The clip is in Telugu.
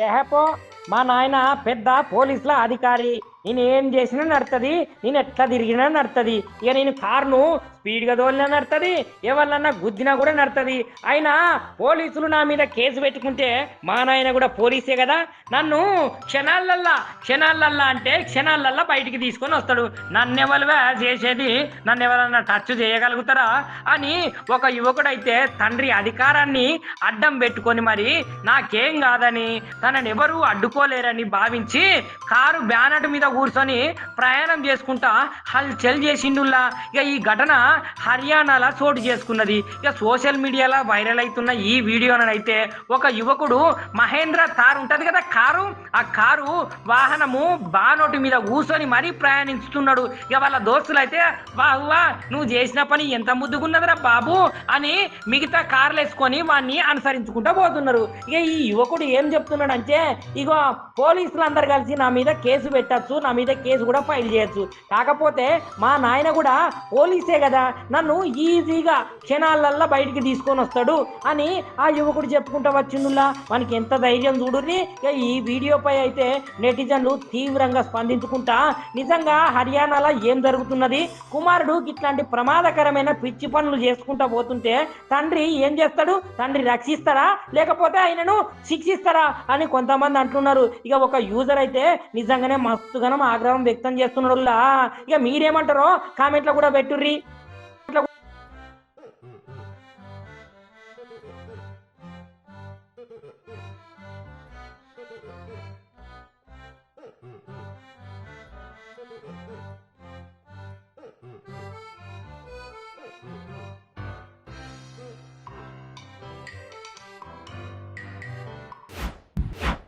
ఏహపో మా నాయన పెద్ద పోలీసుల అధికారి. నేను ఏం చేసినా నడుతుంది, నేను ఎట్లా తిరిగినా నడుతుంది. ఇక నేను కారును స్పీడ్గా తోలినా నడుతుంది, ఎవరినన్నా గుద్దినా కూడా నడుతుంది. అయినా పోలీసులు నా మీద కేసు పెట్టుకుంటే మా నాయన కూడా పోలీసే కదా, నన్ను క్షణాలల్లా అంటే క్షణాలల్లా బయటికి తీసుకొని వస్తాడు. నన్నెవరుగా చేసేది, నన్ను ఎవరన్నా టచ్ చేయగలుగుతారా అని ఒక యువకుడైతే తండ్రి అధికారాన్ని అడ్డం పెట్టుకొని మరి నాకేం కాదని, తనని ఎవరు అడ్డుకోలేరని భావించి కారు బ్యానట్ మీద కూర్చొని ప్రయాణం చేసుకుంటా హల్చల్ చేసిండుల్లా. ఇక ఈ ఘటన హర్యానాలో చోటు చేసుకున్నది. ఇక సోషల్ మీడియాలో వైరల్ అవుతున్న ఈ వీడియోనైతే ఒక యువకుడు మహేంద్ర థార్ ఉంటది కదా కారు, ఆ కారు వాహనము బానోటి మీద కూర్చొని మరీ ప్రయాణిస్తున్నాడు. ఇక వాళ్ళ దోస్తులు అయితే వా నువ్వు చేసిన పని ఎంత ముద్దుగున్నదిరా బాబు అని మిగతా కార్లు వేసుకొని వాడిని అనుసరించుకుంటూ పోతున్నారు. ఇక ఈ యువకుడు ఏం చెప్తున్నాడు అంటే, ఇగో పోలీసులు అందరు కలిసి నా మీద కేసు పెట్టచ్చు, నా మీద కేసు కూడా ఫైల్ చేయొచ్చు, కాకపోతే మా నాయన కూడా పోలీసే కదా, నన్ను ఈజీగా క్షణాలల్లా బయటికి తీసుకొని వస్తాడు అని ఆ యువకుడు చెప్పుకుంటూ వచ్చిండులా. మనకి ఎంత ధైర్యం చూడుర్రి. ఈ వీడియోపై అయితే నెటిజన్లు తీవ్రంగా స్పందించుకుంటా, నిజంగా హర్యానాలో ఏం జరుగుతున్నది, కుమారుడు ఇట్లాంటి ప్రమాదకరమైన పిచ్చి పనులు చేసుకుంటా పోతుంటే తండ్రి ఏం చేస్తాడు, తండ్రి రక్షిస్తారా లేకపోతే ఆయనను శిక్షిస్తారా అని కొంతమంది అంటున్నారు. ఇక ఒక యూజర్ అయితే నిజంగానే మస్తుగానం ఆగ్రహం వ్యక్తం చేస్తున్నాడు. ఇక మీరేమంటారో కామెంట్లో కూడా పెట్టుర్రి.